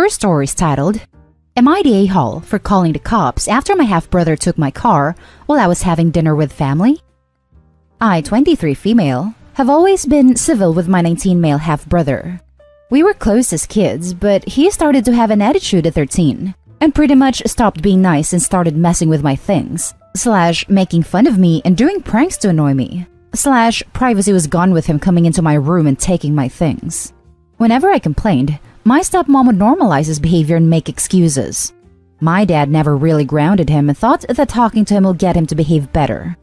first story is titled, Am I the a-hole for calling the cops after my half-brother took my car while I was having dinner with family? I, 23 female, have always been civil with my 19 male half-brother. We were close as kids, but he started to have an attitude at 13 and pretty much stopped being nice and started messing with my things, / making fun of me and doing pranks to annoy me, / privacy was gone with him coming into my room and taking my things. Whenever I complained, my stepmom would normalize his behavior and make excuses. My dad never really grounded him and thought that talking to him will get him to behave better.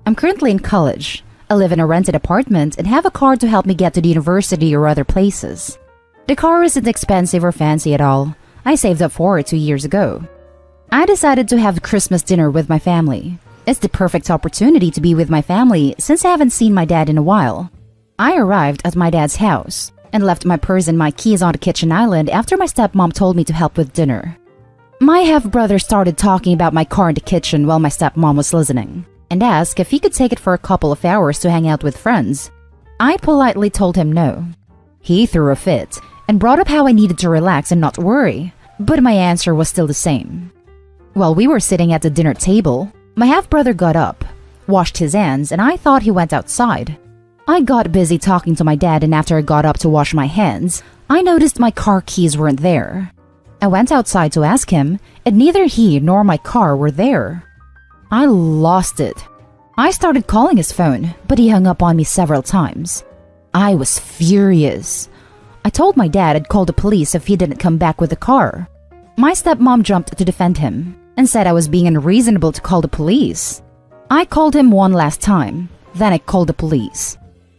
I'm currently in college. I live in a rented apartment and have a car to help me get to the university or other places. The car isn't expensive or fancy at all. I saved up for it 2 years ago. I decided to have Christmas dinner with my family. It's the perfect opportunity to be with my family since I haven't seen my dad in a while. I arrived at my dad's house and left my purse and my keys on the kitchen island after my stepmom told me to help with dinner. My half-brother started talking about my car in the kitchen while my stepmom was listening and asked if he could take it for a couple of hours to hang out with friends. I politely told him no. He threw a fit and brought up how I needed to relax and not worry, but my answer was still the same. While we were sitting at the dinner table, my half-brother got up, washed his hands, and I thought he went outside. I got busy talking to my dad, and after I got up to wash my hands, I noticed my car keys weren't there. I went outside to ask him, and neither he nor my car were there. I lost it. I started calling his phone, but he hung up on me several times. I was furious. I told my dad I'd call the police if he didn't come back with the car. My stepmom jumped to defend him and said I was being unreasonable to call the police. I called him one last time, then I called the police.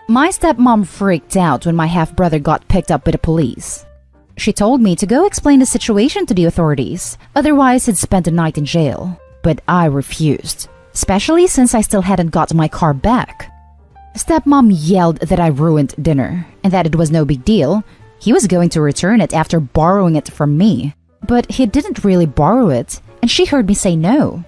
My stepmom freaked out when my half-brother got picked up by the police. She told me to go explain the situation to the authorities, otherwise he'd spend the night in jail. But I refused, especially since I still hadn't got my car back. Stepmom yelled that I ruined dinner and that it was no big deal. He was going to return it after borrowing it from me, but he didn't really borrow it, and she heard me say no.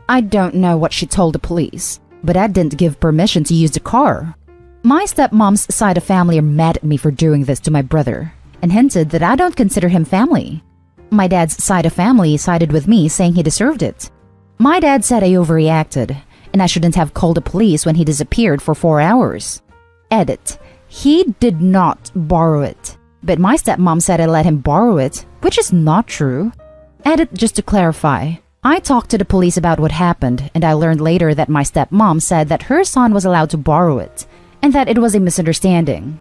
I don't know what she told the police, but I didn't give permission to use the car. My stepmom's side of family are mad at me for doing this to my brother and hinted that I don't consider him family. My dad's side of family sided with me, saying he deserved it. My dad said I overreacted and I shouldn't have called the police when he disappeared for 4 hours. Edit. He did not borrow it, but my stepmom said I let him borrow it, which is not true. Edit. Just to clarify, I talked to the police about what happened, and I learned later that my stepmom said that her son was allowed to borrow it and that it was a misunderstanding.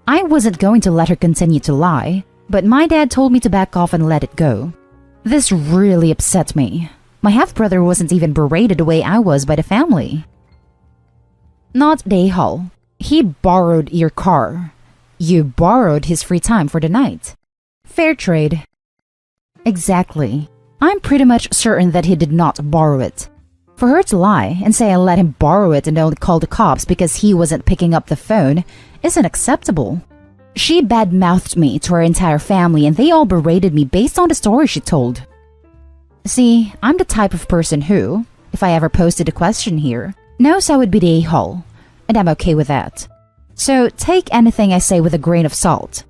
I wasn't going to let her continue to lie, but my dad told me to back off and let it go. This really upset me. My half-brother wasn't even berated the way I was by the family. Not the a-hole. He borrowed your car. You borrowed his free time for the night. Fair trade. Exactly. I'm pretty much certain that he did not borrow it. For her to lie and say I let him borrow it and only call the cops because he wasn't picking up the phone isn't acceptable. She bad-mouthed me to her entire family and they all berated me based on the story she told. See, I'm the type of person who, if I ever posted a question here, knows I would be the a-hole, and I'm okay with that. So take anything I say with a grain of salt.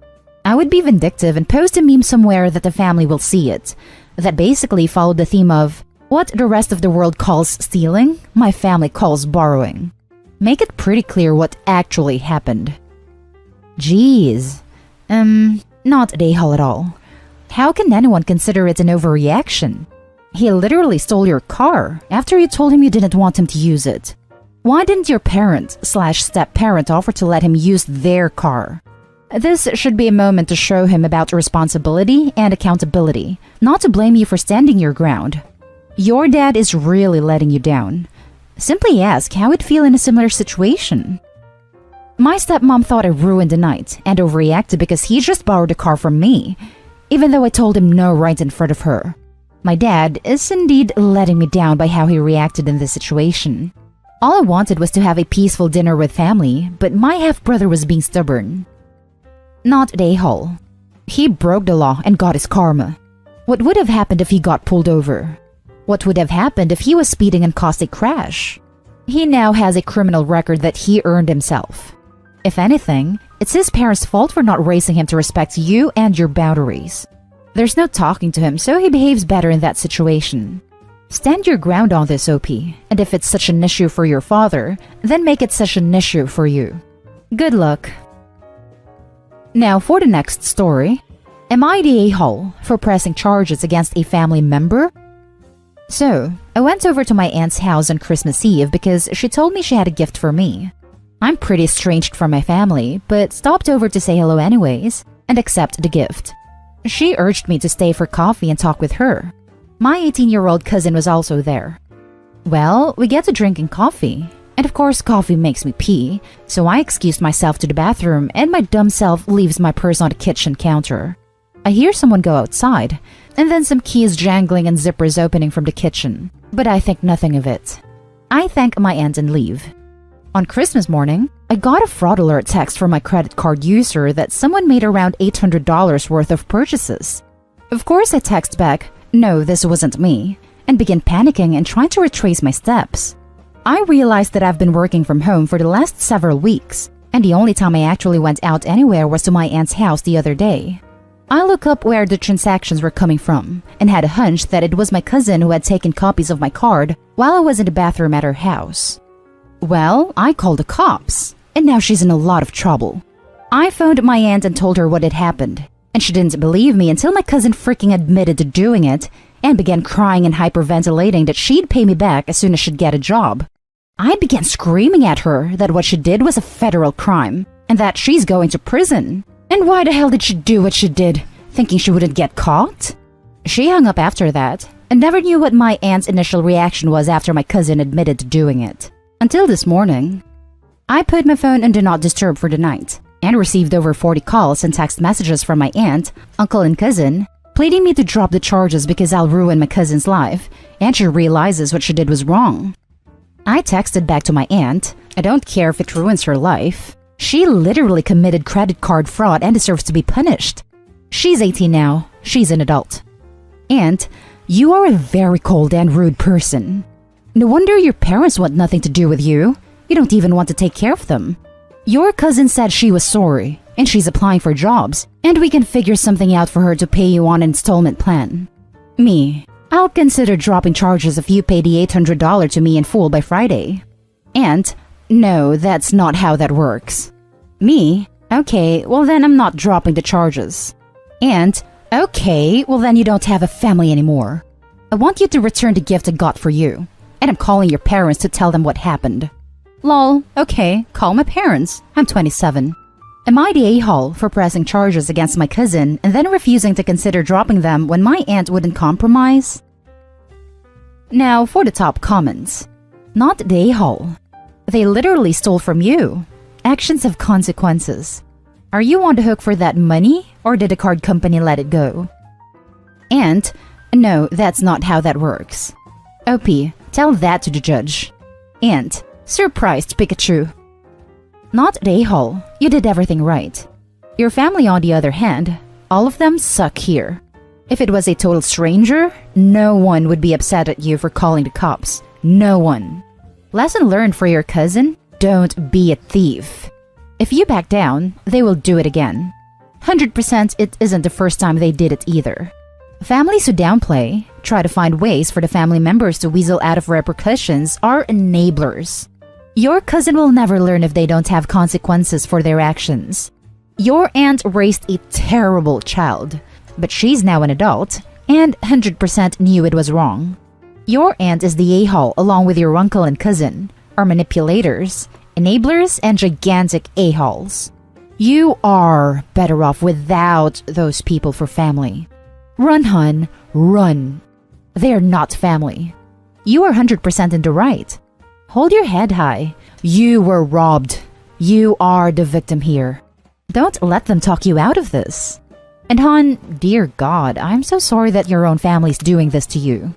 I would be vindictive and post a meme somewhere that the family will see it, that basically followed the theme of, what the rest of the world calls stealing, my family calls borrowing. Make it pretty clear what actually happened. Jeez. Not the a-hole at all. How can anyone consider it an overreaction? He literally stole your car after you told him you didn't want him to use it. Why didn't your parent/step-parent offer to let him use their car? This should be a moment to show him about responsibility and accountability, not to blame you for standing your ground. Your dad is really letting you down. Simply ask how it'd feel in a similar situation. My stepmom thought I ruined the night and overreacted because he just borrowed a car from me, even though I told him no right in front of her. My dad is indeed letting me down by how he reacted in this situation. All I wanted was to have a peaceful dinner with family, but my half-brother was being stubborn. Not the a-hole. He broke the law and got his karma. What would have happened if he got pulled over? What would have happened if he was speeding and caused a crash? He now has a criminal record that he earned himself. If anything, it's his parents' fault for not raising him to respect you and your boundaries. There's no talking to him, so he behaves better in that situation. Stand your ground on this, OP, and if it's such an issue for your father, then make it such an issue for you. Good luck. Now for the next story. Am I the a-hole for pressing charges against a family member? So, I went over to my aunt's house on Christmas Eve because she told me she had a gift for me. I'm pretty estranged from my family, but stopped over to say hello anyways and accept the gift. She urged me to stay for coffee and talk with her. My 18-year-old cousin was also there. Well, we get to drinking coffee. And of course, coffee makes me pee, so I excused myself to the bathroom and my dumb self leaves my purse on the kitchen counter. I hear someone go outside, and then some keys jangling and zippers opening from the kitchen, but I think nothing of it. I thank my aunt and leave. On Christmas morning, I got a fraud alert text from my credit card user that someone made around $800 worth of purchases. Of course, I text back, "No, this wasn't me," and begin panicking and trying to retrace my steps. I realized that I've been working from home for the last several weeks, and the only time I actually went out anywhere was to my aunt's house the other day. I look up where the transactions were coming from, and had a hunch that it was my cousin who had taken copies of my card while I was in the bathroom at her house. Well, I called the cops, and now she's in a lot of trouble. I phoned my aunt and told her what had happened, and she didn't believe me until my cousin freaking admitted to doing it and began crying and hyperventilating that she'd pay me back as soon as she'd get a job. I began screaming at her that what she did was a federal crime and that she's going to prison. And why the hell did she do what she did, thinking she wouldn't get caught? She hung up after that and never knew what my aunt's initial reaction was after my cousin admitted to doing it. Until this morning. I put my phone on Do Not Disturb for the night and received over 40 calls and text messages from my aunt, uncle, and cousin pleading me to drop the charges because I'll ruin my cousin's life and she realizes what she did was wrong. I texted back to my aunt, I don't care if it ruins her life. She literally committed credit card fraud and deserves to be punished. She's 18 now. She's an adult. Aunt, you are a very cold and rude person. No wonder your parents want nothing to do with you. You don't even want to take care of them. Your cousin said she was sorry, and she's applying for jobs, and we can figure something out for her to pay you on an installment plan. Me, I'll consider dropping charges if you pay the $800 to me in full by Friday. And, no, that's not how that works. Me, okay, well then I'm not dropping the charges. And, okay, well then you don't have a family anymore. I want you to return the gift I got for you. And I'm calling your parents to tell them what happened. Lol, okay, call my parents. I'm 27. Am I the a-hole for pressing charges against my cousin and then refusing to consider dropping them when my aunt wouldn't compromise? Now for the top comments. Not the a-hole. They literally stole from you. Actions have consequences. Are you on the hook for that money or did the card company let it go? And, no, that's not how that works. OP, tell that to the judge. And, surprised Pikachu. Not the a-hole. You did everything right. Your family, on the other hand, all of them suck here. If it was a total stranger, no one would be upset at you for calling the cops. No one. Lesson learned for your cousin? Don't be a thief. If you back down, they will do it again. 100% it isn't the first time they did it either. Families who downplay, try to find ways for the family members to weasel out of repercussions are enablers. Your cousin will never learn if they don't have consequences for their actions. Your aunt raised a terrible child, but she's now an adult and 100% knew it was wrong. Your aunt is the a-hole along with your uncle and cousin, are manipulators, enablers, and gigantic a-holes. You are better off without those people for family. Run, hun, run. They're not family. You are 100% in the right. Hold your head high. You were robbed. You are the victim here. Don't let them talk you out of this. And hon, dear God, I'm so sorry that your own family's doing this to you.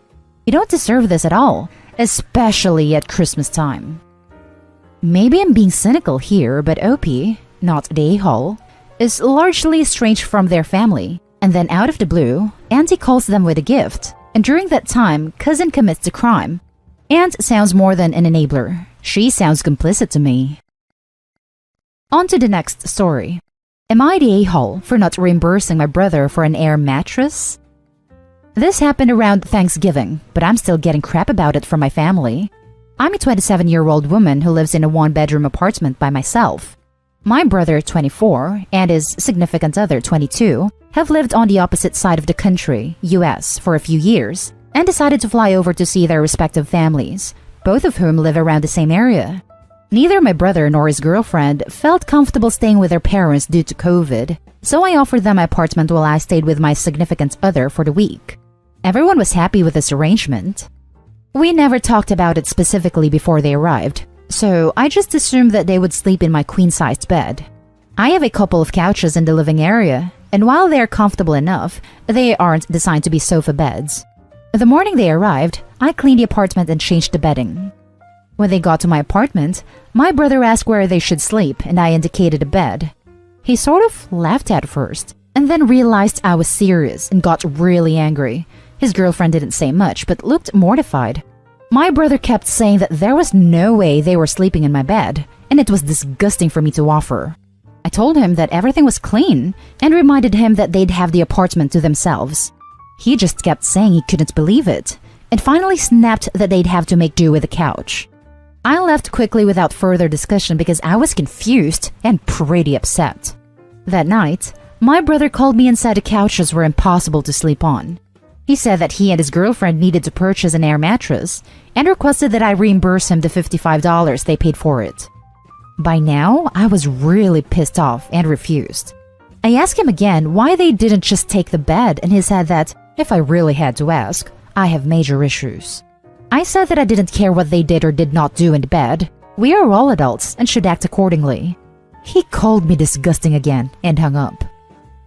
You don't deserve this at all, especially at Christmas time. Maybe I'm being cynical here, but OP, not the a-hole, is largely estranged from their family. And then out of the blue, Auntie calls them with a gift. And during that time, cousin commits the crime. Aunt sounds more than an enabler. She sounds complicit to me. On to the next story. Am I the a-hole for not reimbursing my brother for an air mattress? This happened around Thanksgiving, but I'm still getting crap about it from my family. I'm a 27-year-old woman who lives in a one-bedroom apartment by myself. My brother, 24, and his significant other, 22, have lived on the opposite side of the country, US, for a few years, and decided to fly over to see their respective families, both of whom live around the same area. Neither my brother nor his girlfriend felt comfortable staying with their parents due to COVID, so I offered them my apartment while I stayed with my significant other for the week. Everyone was happy with this arrangement. We never talked about it specifically before they arrived, so I just assumed that they would sleep in my queen-sized bed. I have a couple of couches in the living area, and while they are comfortable enough, they aren't designed to be sofa beds. The morning they arrived, I cleaned the apartment and changed the bedding. When they got to my apartment, my brother asked where they should sleep, and I indicated a bed. He sort of laughed at first, and then realized I was serious and got really angry. His girlfriend didn't say much, but looked mortified. My brother kept saying that there was no way they were sleeping in my bed, and it was disgusting for me to offer. I told him that everything was clean, and reminded him that they'd have the apartment to themselves. He just kept saying he couldn't believe it, and finally snapped that they'd have to make do with the couch. I left quickly without further discussion because I was confused and pretty upset. That night, my brother called me and said the couches were impossible to sleep on. He said that he and his girlfriend needed to purchase an air mattress and requested that I reimburse him the $55 they paid for it. By now, I was really pissed off and refused. I asked him again why they didn't just take the bed, and he said that, if I really had to ask, I have major issues. I said that I didn't care what they did or did not do in bed. We are all adults and should act accordingly. He called me disgusting again and hung up.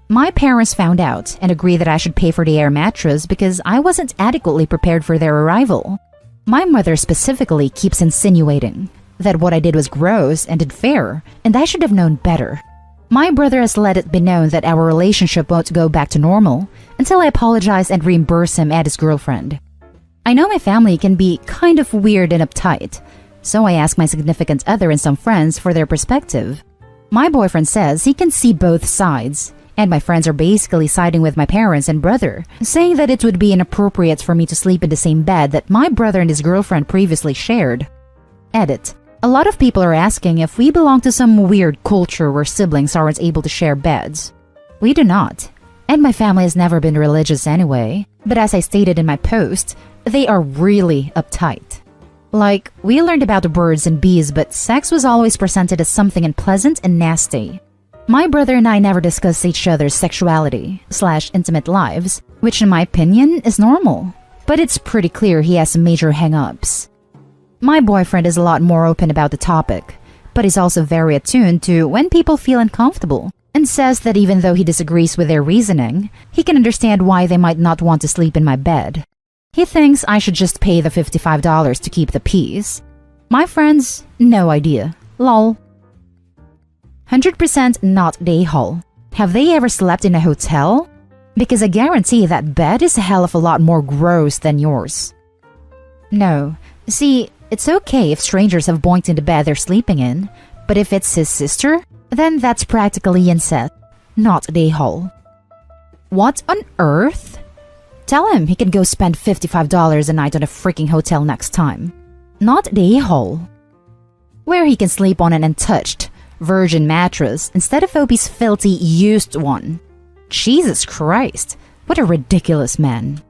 My parents found out and agreed that I should pay for the air mattress because I wasn't adequately prepared for their arrival. My mother specifically keeps insinuating that what I did was gross and unfair, and I should have known better. My brother has let it be known that our relationship won't go back to normal until I apologize and reimburse him and his girlfriend. I know my family can be kind of weird and uptight, so I asked my significant other and some friends for their perspective. My boyfriend says he can see both sides, and my friends are basically siding with my parents and brother, saying that it would be inappropriate for me to sleep in the same bed that my brother and his girlfriend previously shared. Edit. A lot of people are asking if we belong to some weird culture where siblings aren't able to share beds. We do not, and my family has never been religious anyway, but as I stated in my post, they are really uptight. Like, we learned about the birds and bees, but sex was always presented as something unpleasant and nasty. My brother and I never discussed each other's sexuality/intimate lives, which in my opinion is normal, but it's pretty clear he has some major hang-ups. My boyfriend is a lot more open about the topic, but he's also very attuned to when people feel uncomfortable, and says that even though he disagrees with their reasoning, he can understand why they might not want to sleep in my bed. He thinks I should just pay the $55 to keep the peace. My friends, no idea. Lol. 100% not the a-hole. Have they ever slept in a hotel? Because I guarantee that bed is a hell of a lot more gross than yours. No. See, it's okay if strangers have boinked in the bed they're sleeping in, but if it's his sister, then that's practically incest, not the a-hole. What on earth? Tell him he can go spend $55 a night on a freaking hotel next time. Not the a-hole. Where he can sleep on an untouched, virgin mattress instead of Opie's filthy, used one. Jesus Christ, what a ridiculous man.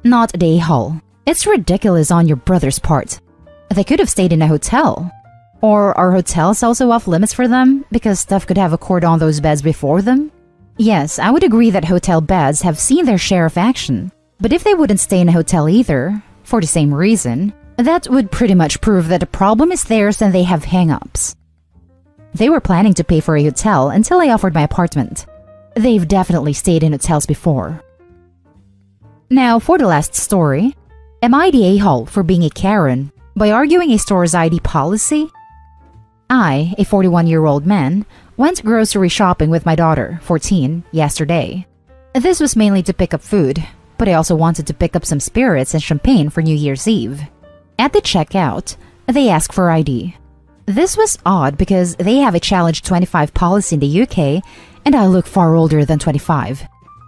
Not the a-hole. It's ridiculous on your brother's part. They could have stayed in a hotel. Or are hotels also off limits for them because stuff could have occurred on those beds before them? Yes, I would agree that hotel beds have seen their share of action, but if they wouldn't stay in a hotel either, for the same reason, that would pretty much prove that the problem is theirs and they have hang-ups. They were planning to pay for a hotel until I offered my apartment. They've definitely stayed in hotels before. Now, for the last story, am I the a-hole for being a Karen by arguing a store's ID policy? I, a 41-year-old man, went grocery shopping with my daughter, 14, yesterday. This was mainly to pick up food, but I also wanted to pick up some spirits and champagne for New Year's Eve. At the checkout, they asked for ID. This was odd because they have a challenge 25 policy in the UK, and I look far older than 25.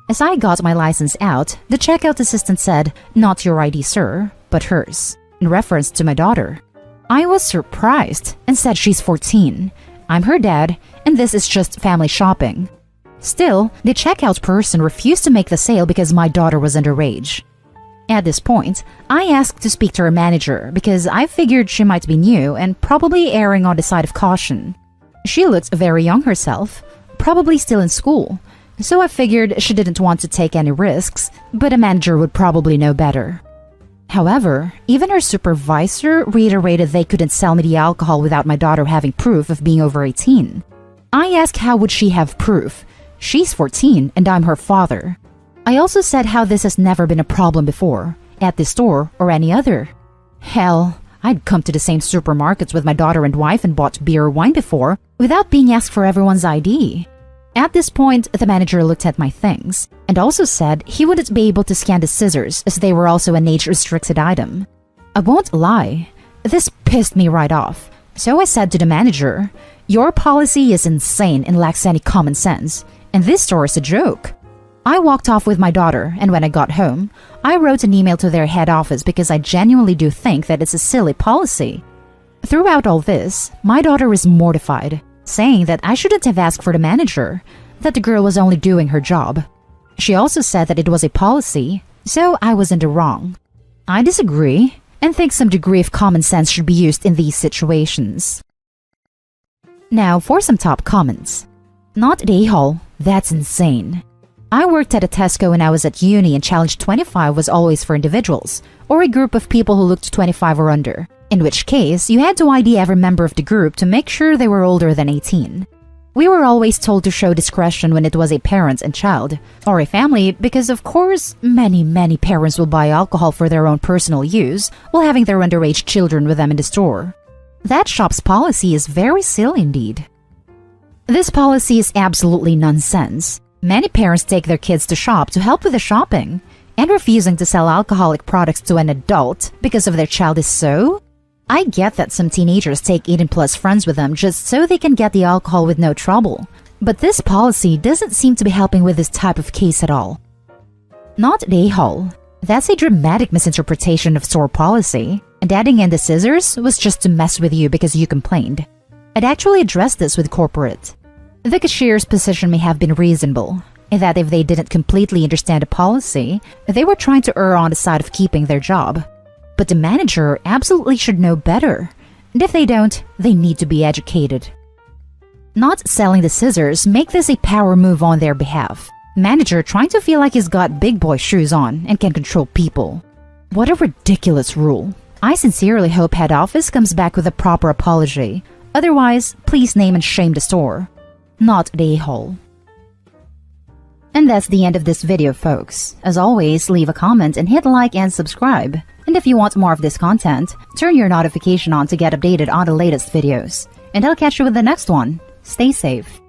As I got my license out, the checkout assistant said, "Not your ID, sir, but hers," in reference to my daughter. I was surprised and said she's 14. I'm her dad, and this is just family shopping. Still, the checkout person refused to make the sale because my daughter was underage. At this point, I asked to speak to her manager because I figured she might be new and probably erring on the side of caution. She looked very young herself, probably still in school, so I figured she didn't want to take any risks, but a manager would probably know better. However, even her supervisor reiterated they couldn't sell me the alcohol without my daughter having proof of being over 18. I asked how would she have proof? She's 14 and I'm her father. I also said how this has never been a problem before, at this store or any other. Hell, I'd come to the same supermarkets with my daughter and wife and bought beer or wine before without being asked for everyone's ID. At this point, the manager looked at my things and also said he wouldn't be able to scan the scissors as they were also an age-restricted item. I won't lie, this pissed me right off. So I said to the manager, "Your policy is insane and lacks any common sense, and this store is a joke." I walked off with my daughter, and when I got home, I wrote an email to their head office because I genuinely do think that it's a silly policy. Throughout all this, my daughter is mortified, saying that I shouldn't have asked for the manager, that the girl was only doing her job. She also said that it was a policy, so I was in the wrong. I disagree, and think some degree of common sense should be used in these situations. Now for some top comments. Not the a-hole, that's insane. I worked at a Tesco when I was at uni, and Challenge 25 was always for individuals, or a group of people who looked 25 or under, in which case you had to ID every member of the group to make sure they were older than 18. We were always told to show discretion when it was a parent and child, or a family, because of course many parents will buy alcohol for their own personal use while having their underage children with them in the store. That shop's policy is very silly indeed. This policy is absolutely nonsense. Many parents take their kids to shop to help with the shopping, and refusing to sell alcoholic products to an adult because of their child is so? I get that some teenagers take 18+ friends with them just so they can get the alcohol with no trouble, but this policy doesn't seem to be helping with this type of case at all. Not the a-hole. That's a dramatic misinterpretation of store policy, and adding in the scissors was just to mess with you because you complained. I'd actually addressed this with corporate. The cashier's position may have been reasonable, in that if they didn't completely understand the policy, they were trying to err on the side of keeping their job. But the manager absolutely should know better, and if they don't, they need to be educated. Not selling the scissors make this a power move on their behalf. Manager trying to feel like he's got big boy shoes on and can control people. What a ridiculous rule. I sincerely hope head office comes back with a proper apology. Otherwise, please name and shame the store. Not the a-hole. And that's the end of this video, folks. As always, leave a comment and hit like and subscribe. And if you want more of this content, turn your notification on to get updated on the latest videos. And I'll catch you with the next one. Stay safe.